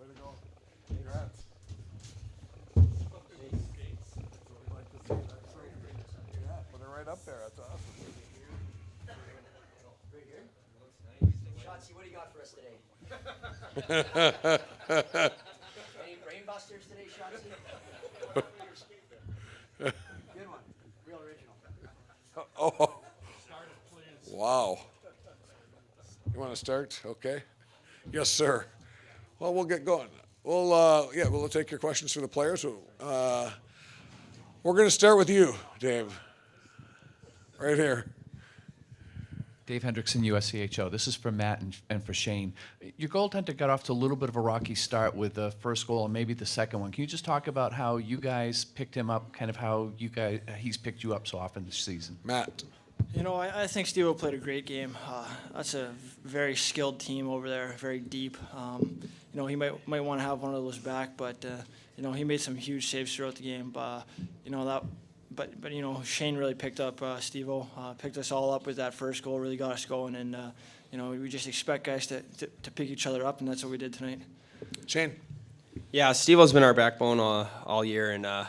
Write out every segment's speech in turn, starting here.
Way to go. Congrats. Put it right up there. That's awesome. Shotzi, what do you got for us today? Any brain busters today, Shotzi? Good one. Real original. Oh. Wow. You want to start? Okay. Yes, sir. Well, we'll get going. We'll take your questions for the players. We're going to start with you, Dave. Right here. Dave Hendrickson, USCHO. This is for Matt and for Shayne. Your goaltender got off to a little bit of a rocky start with the first goal and maybe the second one. Can you just talk about how you guys picked him up, kind of how he's picked you up so often this season? Matt. You know, I think Steve played a great game. That's a very skilled team over there, very deep. You know, he might want to have one of those back, but you know, he made some huge saves throughout the game. You know, But you know, Shayne really picked up Steve-O, picked us all up with that first goal, really got us going, and you know, we just expect guys to pick each other up, and that's what we did tonight. Shayne. Yeah, Steve-O's been our backbone all year, and I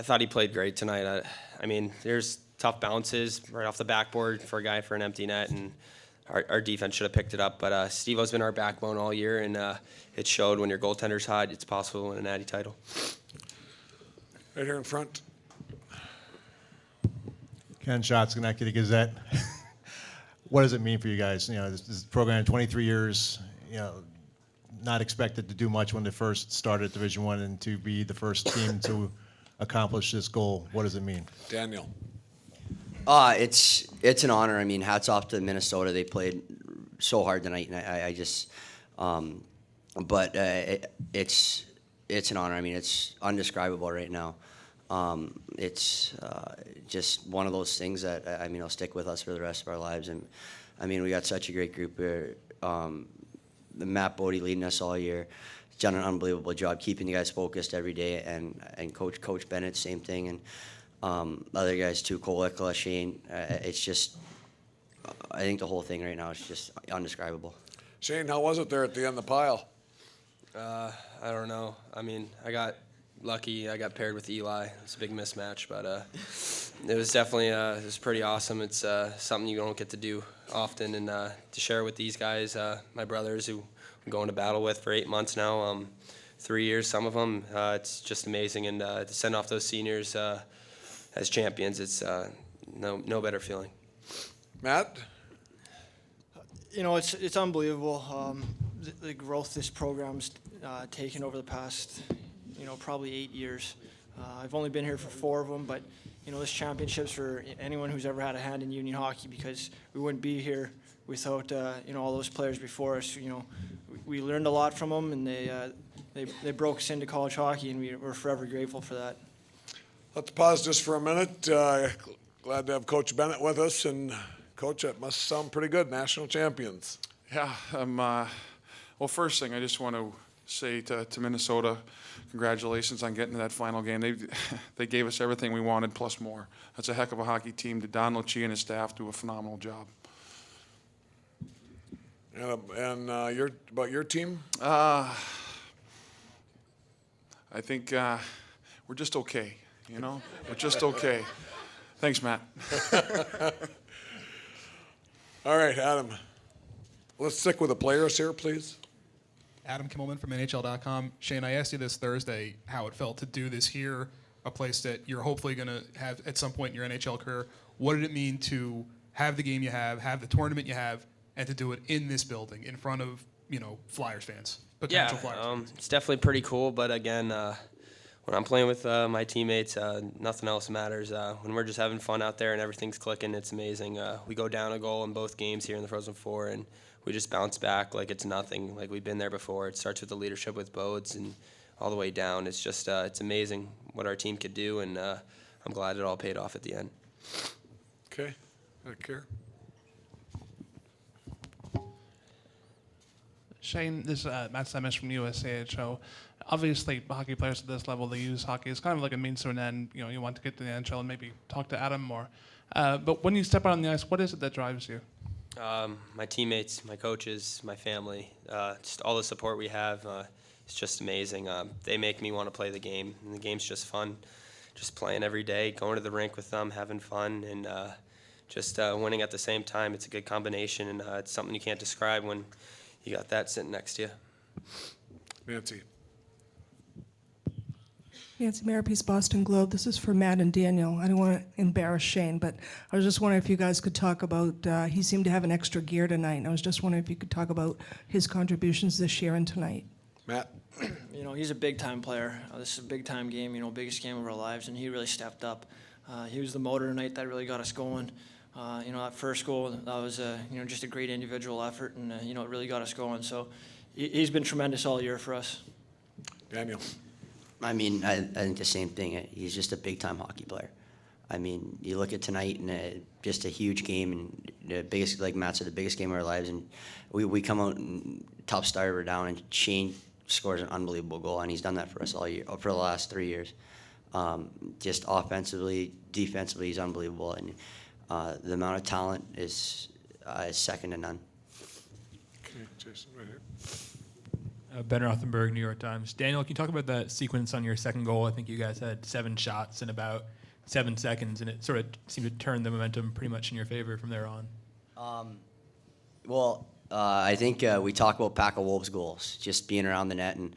thought he played great tonight. I mean, there's tough bounces right off the backboard for a guy for an empty net, and our defense should have picked it up. But Steve-O's been our backbone all year, and it showed when your goaltender's hot, it's possible to win a natty title. Right here in front. Ken Schatz, Schenectady Gazette. What does it mean for you guys? You know, this program, 23 years, you know, not expected to do much when they first started Division I, and to be the first team to accomplish this goal. What does it mean? Daniel. It's an honor. I mean, hats off to Minnesota. They played so hard tonight, and I just, it's an honor. I mean, it's undescribable right now. It's just one of those things that, I mean, will stick with us for the rest of our lives. And I mean, we got such a great group here. Mat Bodie leading us all year. He's done an unbelievable job keeping you guys focused every day. And Coach Bennett, same thing. And other guys too, Cole Ikola, Shayne. It's just, I think the whole thing right now is just undescribable. Shayne, how was it there at the end of the pile? I don't know. I mean, I got lucky. I got paired with Eli. It's a big mismatch, but it was definitely it was pretty awesome. It's something you don't get to do often, and to share with these guys, my brothers who I'm going to battle with for 8 months now, 3 years, some of them. It's just amazing, and to send off those seniors as champions, it's no better feeling. Matt? You know, it's unbelievable, the growth this program's taken over the past, you know, probably 8 years. I've only been here for 4 of them, but, you know, this championship's for anyone who's ever had a hand in union hockey, because we wouldn't be here without, you know, all those players before us. You know, we learned a lot from them, and they broke us into college hockey, and we're forever grateful for that. Let's pause just for a minute. Glad to have Coach Bennett with us. And, Coach, that must sound pretty good, national champions. Yeah. Well, first thing, I just want to say to Minnesota, congratulations on getting to that final game. They gave us everything we wanted plus more. That's a heck of a hockey team. Don Lucia and his staff do a phenomenal job. And about your team? I think we're just okay. You know, we're just okay. Thanks, Matt. All right, Adam. Let's stick with the players here, please. Adam Kimmelman from NHL.com. Shayne, I asked you this Thursday how it felt to do this here, a place that you're hopefully going to have at some point in your NHL career. What did it mean to have the game you have the tournament you have, and to do it in this building in front of, you know, Flyers fans, potential Flyers fans? It's definitely pretty cool, but again, when I'm playing with my teammates, nothing else matters. When we're just having fun out there and everything's clicking, it's amazing. We go down a goal in both games here in the Frozen Four, and we just bounce back like it's nothing, like we've been there before. It starts with the leadership with Bodes and all the way down. It's just, it's amazing what our team could do, and I'm glad it all paid off at the end. Okay. Back here. Shayne, this is Matt Semes from USAHO. Obviously, hockey players at this level, they use hockey as kind of like a means to an end. You know, you want to get to the NHL and maybe talk to Adam more. But when you step out on the ice, what is it that drives you? My teammates, my coaches, my family, just all the support we have. it's just amazing. They make me want to play the game, and the game's just fun. Just playing every day, going to the rink with them, having fun, and just winning at the same time. It's a good combination, and it's something you can't describe when you got that sitting next to you. Nancy. Nancy Marapiece, Boston Globe. This is for Matt and Daniel. I don't want to embarrass Shayne, but I was just wondering if you guys could talk about, he seemed to have an extra gear tonight, and I was just wondering if you could talk about his contributions this year and tonight. Matt. You know, he's a big-time player. This is a big-time game, you know, biggest game of our lives, and he really stepped up. He was the motor tonight that really got us going. You know, that first goal, that was, you know, just a great individual effort, and, you know, it really got us going. So he's been tremendous all year for us. Daniel. I mean, I think the same thing. He's just a big-time hockey player. I mean, you look at tonight and just a huge game, and the biggest, like Matt said, the biggest game of our lives. And we come out and top starter, we're down, and Shayne scores an unbelievable goal, and he's done that for us all year, for the last 3 years. Just offensively, defensively, he's unbelievable, and the amount of talent is second to none. Okay, Jason, right here. Ben Rothenberg, New York Times. Daniel, can you talk about that sequence on your second goal? I think you guys had 7 shots in about 7 seconds, and it sort of seemed to turn the momentum pretty much in your favor from there on. I think we talk about Pack of Wolves goals, just being around the net, and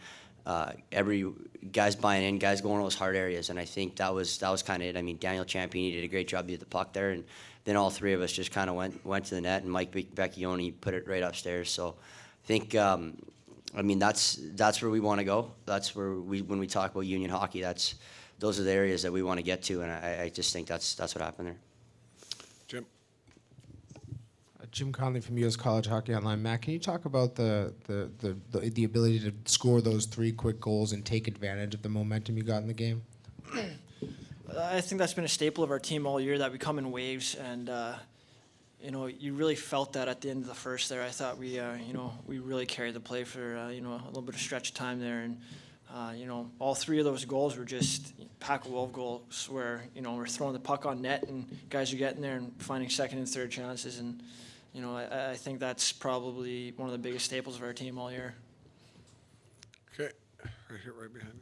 every guys buying in, guys going to those hard areas, and I think that was kind of it. I mean, Daniel Championi did a great job with the puck there, and then all three of us just kind of went to the net, and Mike Vecchione put it right upstairs. So I think, I mean, that's where we want to go. That's where when we talk about union hockey, those are the areas that we want to get to, and I just think that's what happened there. Jim. Jim Conley from U.S. College Hockey Online. Matt, can you talk about the ability to score those 3 quick goals and take advantage of the momentum you got in the game? I think that's been a staple of our team all year, that we come in waves, and you know, you really felt that at the end of the first there. I thought we, you know, we really carried the play for, you know, a little bit of stretch time there, and you know, all 3 of those goals were just Pack of Wolf goals where, you know, we're throwing the puck on net and guys are getting there and finding second and third chances, and you know, I think that's probably one of the biggest staples of our team all year. Okay, right here, right behind you.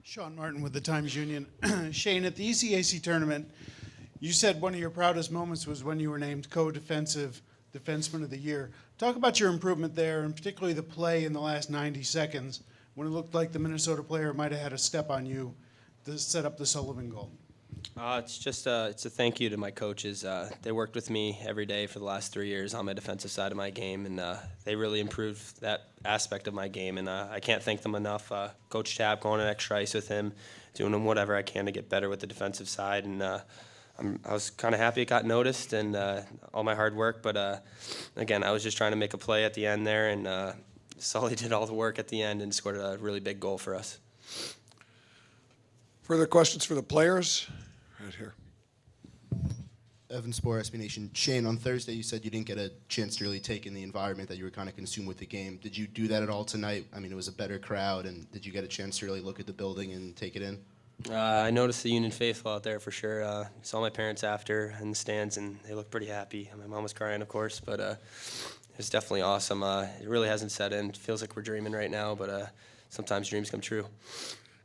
Sean Martin with the Times Union. Shayne, at the ECAC tournament, you said one of your proudest moments was when you were named co-defensive defenseman of the year. Talk about your improvement there, and particularly the play in the last 90 seconds when it looked like the Minnesota player might have had a step on you to set up the Sullivan goal. It's just it's a thank you to my coaches. They worked with me every day for the last 3 years on my defensive side of my game, and they really improved that aspect of my game, and I can't thank them enough. Coach Tapp, going on extra ice with him, doing whatever I can to get better with the defensive side, and I was kind of happy it got noticed and all my hard work, but again, I was just trying to make a play at the end there, and Sully did all the work at the end and scored a really big goal for us. Further questions for the players? Right here. Evan Spore, SB Nation. Shayne, on Thursday you said you didn't get a chance to really take in the environment, that you were kind of consumed with the game. Did you do that at all tonight? I mean, it was a better crowd, and did you get a chance to really look at the building and take it in? I noticed the Union faithful out there for sure. Saw my parents after in the stands, and they looked pretty happy. My mom was crying, of course, but it was definitely awesome. It really hasn't set in. It feels like we're dreaming right now, but sometimes dreams come true.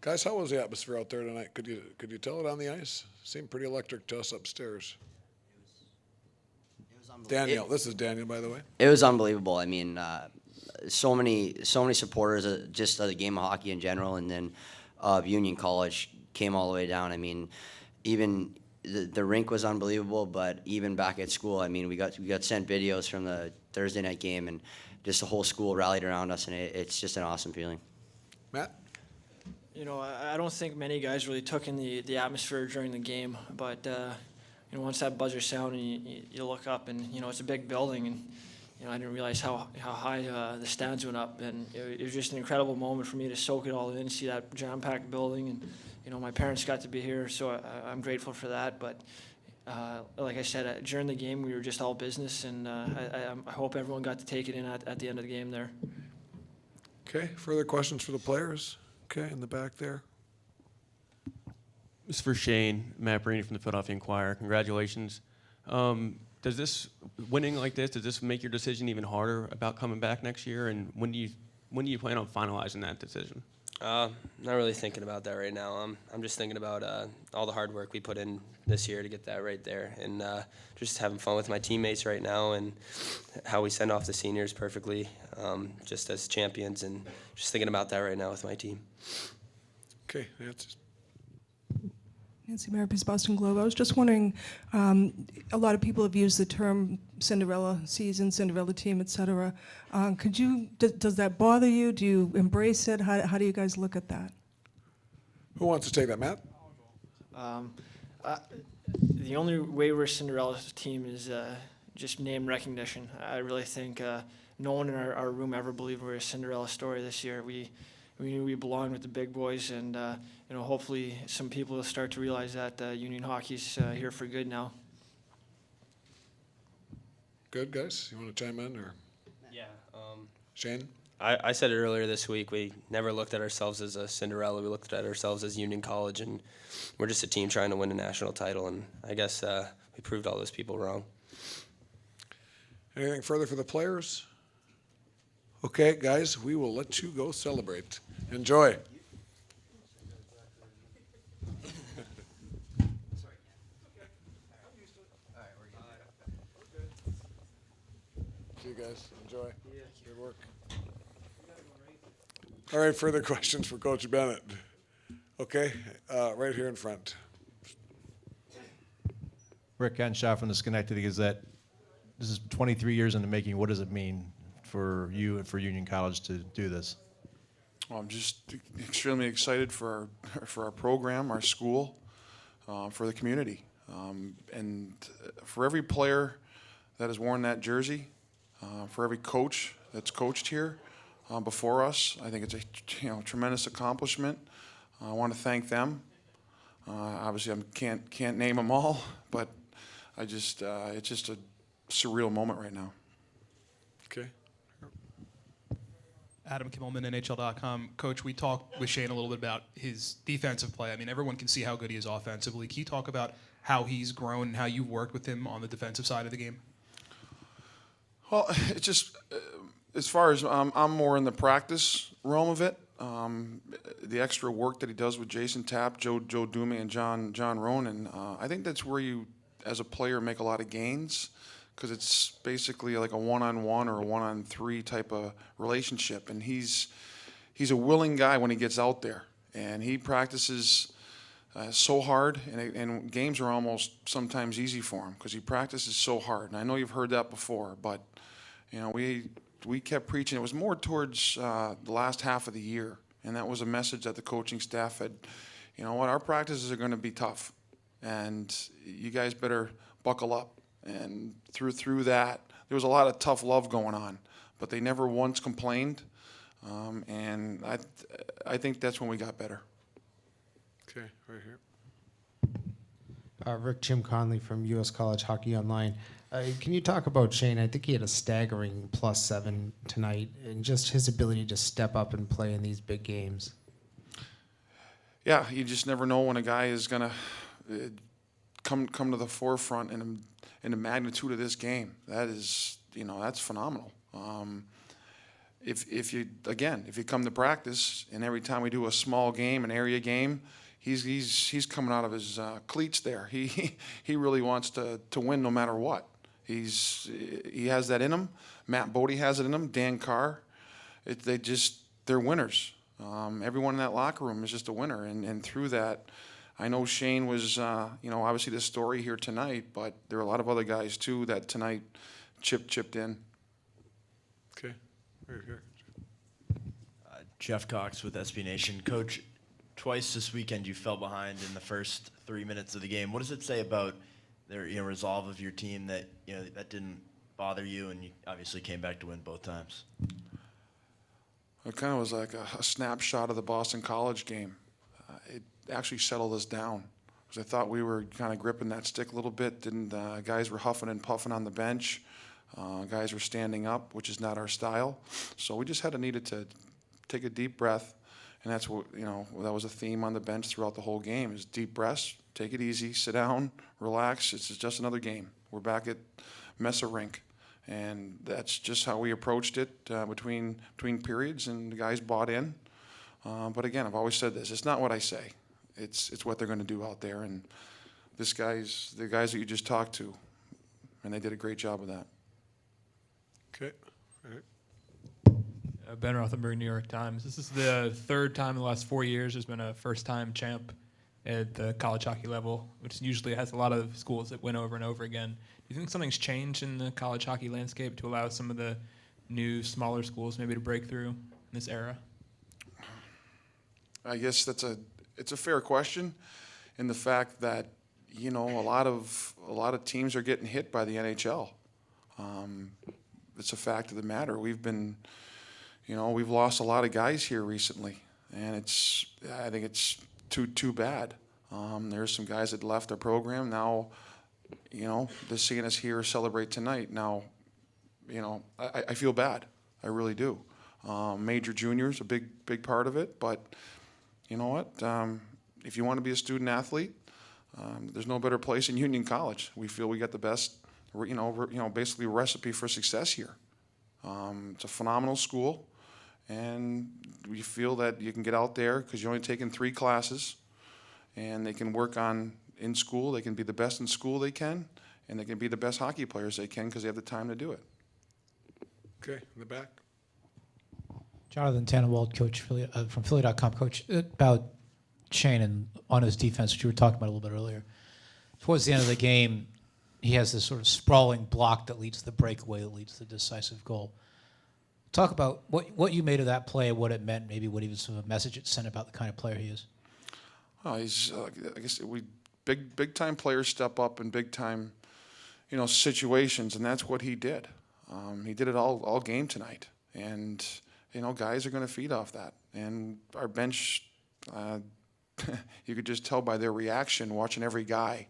Guys, how was the atmosphere out there tonight? Could you tell it on the ice? Seemed pretty electric to us upstairs. Daniel, this is Daniel, by the way. It was unbelievable. I mean, so many supporters just of the game of hockey in general, and then of Union College came all the way down. I mean, even the rink was unbelievable, but even back at school, I mean, we got sent videos from the Thursday night game, and just the whole school rallied around us, and it's just an awesome feeling. Matt? You know, I don't think many guys really took in the atmosphere during the game, but you know, once that buzzer sounded, you look up, and you know, it's a big building, and you know, I didn't realize how high the stands went up, and it was just an incredible moment for me to soak it all in, see that jam-packed building, and you know, my parents got to be here, so I'm grateful for that. But like I said, during the game, we were just all business, and I hope everyone got to take it in at the end of the game there. Okay, further questions for the players? Okay, in the back there. This is for Shayne, Matt Bodie from the Philadelphia Inquirer. Congratulations. Does this winning like this, does this make your decision even harder about coming back next year? And when do when do you plan on finalizing that decision? Not really thinking about that right now. I'm just thinking about all the hard work we put in this year to get that right there, and just having fun with my teammates right now, and how we send off the seniors perfectly, just as champions, and just thinking about that right now with my team. Okay, that's Nancy Marape's Boston Globe. I was just wondering, a lot of people have used the term Cinderella season, Cinderella team, et cetera. Does that bother you? Do you embrace it? How do you guys look at that? Who wants to take that, Matt? The only way we're Cinderella's team is just name recognition. I really think no one in our room ever believed we were a Cinderella story this year. We knew we belonged with the big boys, and hopefully some people will start to realize that Union hockey's here for good now. Good, guys? You want to chime in, or? Yeah. Shayne? I said it earlier this week. We never looked at ourselves as a Cinderella. We looked at ourselves as Union College, and we're just a team trying to win a national title. And I guess we proved all those people wrong. Anything further for the players? Okay, guys, we will let you go celebrate. Enjoy. See you guys. Enjoy. Good work. All right, further questions for Coach Bennett? Okay, right here in front. Rick Henshaw from the Schenectady Gazette. This is 23 years in the making. What does it mean for you and for Union College to do this? Well, I'm just extremely excited for our program, our school, for the community, and for every player that has worn that jersey, for every coach that's coached here before us. I think it's a tremendous accomplishment. I want to thank them. Obviously, I can't name them all, but it's just a surreal moment right now. Okay. Adam Kimmelman, NHL.com. Coach, we talked with Shayne a little bit about his defensive play. I mean, everyone can see how good he is offensively. Can you talk about how he's grown and how you've worked with him on the defensive side of the game? Well, it's just as far as I'm more in the practice realm of it. The extra work that he does with Jason Tapp, Joe Dume, and John Ronan. I think that's where you, as a player, make a lot of gains, because it's basically like a one-on-one or a one-on-three type of relationship. And he's a willing guy when he gets out there, and he practices so hard, and games are almost sometimes easy for him because he practices so hard. And I know you've heard that before, but we kept preaching. It was more towards the last half of the year, and that was a message that the coaching staff had. You know what? Our practices are going to be tough, and you guys better buckle up. And through that, there was a lot of tough love going on, but they never once complained, and I think that's when we got better. Okay, right here. Rick, Jim Conley from U.S. College Hockey Online. Can you talk about Shayne? I think he had a staggering +7 tonight, and just his ability to step up and play in these big games. Yeah, you just never know when a guy is gonna come to the forefront in the magnitude of this game. That is, that's phenomenal. If you come to practice, and every time we do a small game, an area game, he's coming out of his cleats there. He really wants to win no matter what. He has that in him. Mat Bodie has it in him. Dan Carr, they're winners. Everyone in that locker room is just a winner, and through that, I know Shayne was, obviously the story here tonight, but there are a lot of other guys too that tonight chipped in. Okay, right here. Jeff Cox with SB Nation. Coach, twice this weekend you fell behind in the first 3 minutes of the game. What does it say about the resolve of your team that that didn't bother you, and you obviously came back to win both times? It kind of was like a snapshot of the Boston College game. It actually settled us down, because I thought we were kind of gripping that stick a little bit. Guys were huffing and puffing on the bench. Guys were standing up, which is not our style. So we just needed to take a deep breath, and that's what that was a theme on the bench throughout the whole game: is deep breaths, take it easy, sit down, relax. It's just another game. We're back at Mesa Rink, And that's just how we approached it between periods, and the guys bought in. But again, I've always said this: it's not what I say; it's what they're going to do out there. And the guys that you just talked to, and they did a great job of that. Okay. All right. Ben Rothenberg, New York Times. This is the third time in the last 4 years there's been a first-time champ at the college hockey level, which usually has a lot of schools that win over and over again. Do you think something's changed in the college hockey landscape to allow some of the new, smaller schools maybe to break through in this era? I guess it's a fair question, in the fact that a lot of teams are getting hit by the NHL. It's a fact of the matter. We've lost a lot of guys here recently, and I think it's too bad. There's some guys that left our program now. They're seeing us here celebrate tonight. Now, I feel bad. I really do. Major juniors, a big part of it, but you know what? If you want to be a student athlete, there's no better place in Union College. We feel we got the best, basically recipe for success here. It's a phenomenal school, and we feel that you can get out there because you're only taking 3 classes, and they can work on in school. They can be the best in school they can, and they can be the best hockey players they can because they have the time to do it. Okay, in the back. Jonathan Tannenwald, coach from Philly.com. Coach, about Shayne and on his defense, which you were talking about a little bit earlier. Towards the end of the game, he has this sort of sprawling block that leads to the breakaway, that leads to the decisive goal. Talk about what you made of that play, what it meant, maybe what even sort of a message it sent about the kind of player he is. Oh, he's I guess big time players step up in big time, situations, and that's what he did. He did it all game tonight, and guys are going to feed off that. And our bench, you could just tell by their reaction watching every guy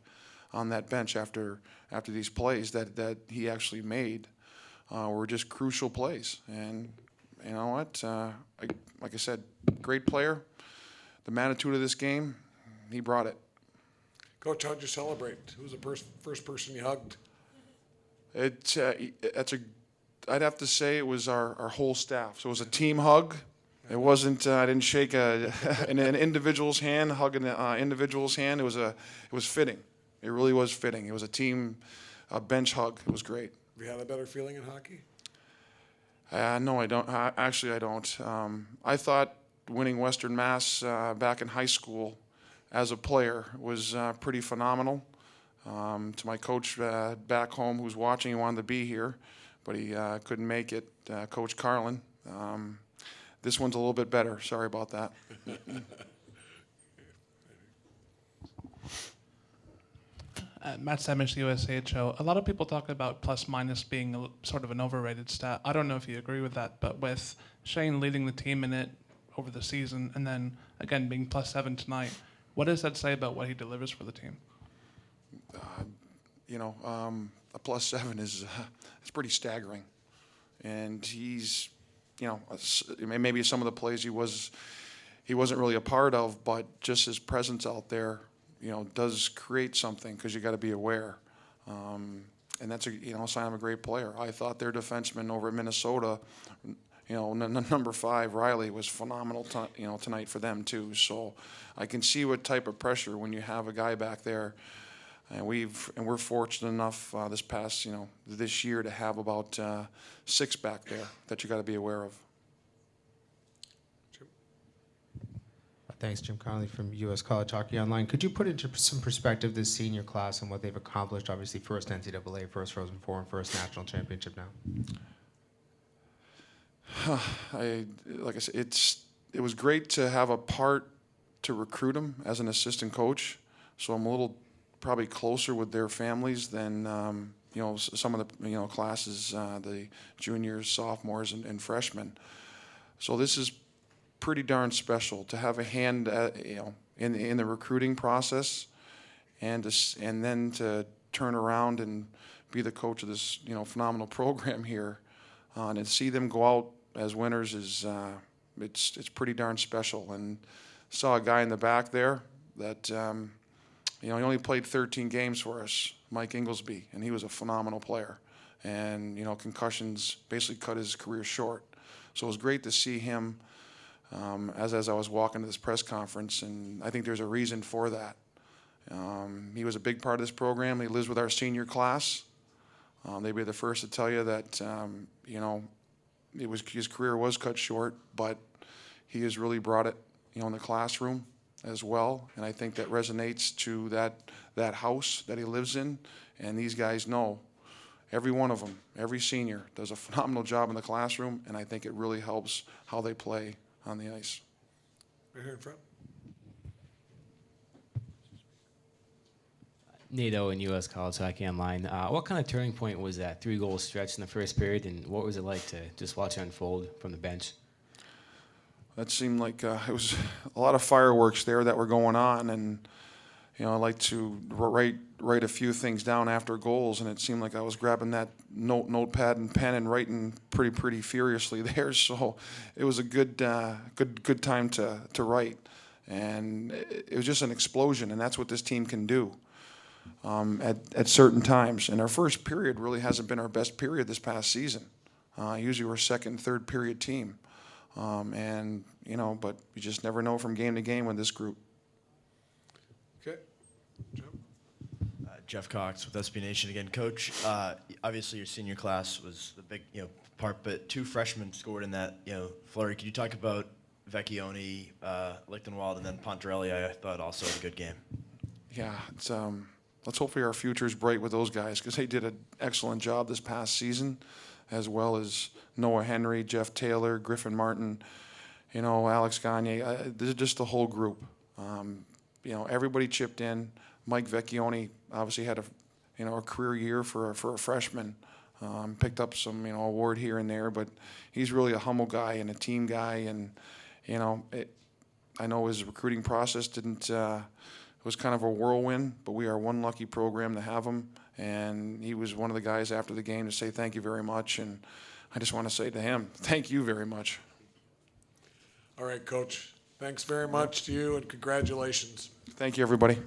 on that bench after these plays that he actually made were just crucial plays. And you know what? Like I said, great player. The magnitude of this game, he brought it. Coach, how'd you celebrate? Who was the first person you hugged? I'd have to say it was our whole staff. So it was a team hug. It wasn't. I didn't shake an individual's hand, hug an individual's hand. It was fitting. It really was fitting. It was a bench hug. It was great. Have you had a better feeling in hockey? No, I don't. Actually, I don't. I thought winning Western Mass back in high school as a player was pretty phenomenal. To my coach back home who's watching, he wanted to be here, but he couldn't make it, Coach Carlin. This one's a little bit better. Sorry about that. Matt Savage, USAHO. A lot of people talk about plus-minus being sort of an overrated stat. I don't know if you agree with that, but with Shayne leading the team in it over the season and then, again, being +7 tonight, what does that say about what he delivers for the team? A +7 is it's pretty staggering. And he's, maybe some of the plays he wasn't really a part of, but just his presence out there, does create something because you got to be aware. And that's a sign of a great player. I thought their defenseman over at Minnesota, number 5 Riley was phenomenal. Tonight for them too. So I can see what type of pressure when you have a guy back there. And we're fortunate enough this year to have about 6 back there that you got to be aware of. Thanks, Jim Connolly from U.S. College Hockey Online. Could you put into some perspective this senior class and what they've accomplished? Obviously, first NCAA, first Frozen Four, and first national championship now. Like I said, it was great to have a part to recruit them as an assistant coach. So I'm a little probably closer with their families than some of the classes, the juniors, sophomores, and freshmen. So this is pretty darn special to have a hand, in the recruiting process, and then to turn around and be the coach of this phenomenal program here, and to see them go out as winners is it's pretty darn special. And saw a guy in the back there that he only played 13 games for us, Mike Inglesby, and he was a phenomenal player. and concussions basically cut his career short. So it was great to see him as I was walking to this press conference, and I think there's a reason for that. He was a big part of this program. He lives with our senior class. They'd be the first to tell you that his career was cut short, but he has really brought it in the classroom as well, and I think that resonates to that house that he lives in. And these guys know, every one of them, every senior does a phenomenal job in the classroom, and I think it really helps how they play on the ice. Right here in front. NATO and U.S. College Hockey Online. What kind of turning point was that 3-goal stretch in the first period, and what was it like to just watch it unfold from the bench? That seemed like it was a lot of fireworks there that were going on, and I like to write a few things down after goals, and it seemed like I was grabbing that notepad and pen and writing pretty furiously there. So it was a good time to write, and it was just an explosion, and that's what this team can do at certain times. And our first period really hasn't been our best period this past season. Usually we're second, third period team. But you just never know from game to game with this group. Okay. Jeff Cox with SB Nation again. Coach, obviously your senior class was the big part, but 2 freshmen scored in that flurry. Could you talk about Vecchione, Lichtenwald, and then Pontarelli? I thought also a good game. Yeah, it's let's hopefully our future's bright with those guys, because they did an excellent job this past season, as well as Noah Henry, Jeff Taylor, Griffin Martin, Alex Gagne. This is just the whole group. Everybody chipped in. Mike Vecchione obviously had a career year for a freshman. Picked up some award here and there, but he's really a humble guy and a team guy. And I know his recruiting process didn't. It was kind of a whirlwind, but we are one lucky program to have him. And he was one of the guys after the game to say thank you very much. And I just want to say to him, thank you very much. All right, Coach. Thanks very much to you, and congratulations. Thank you, everybody.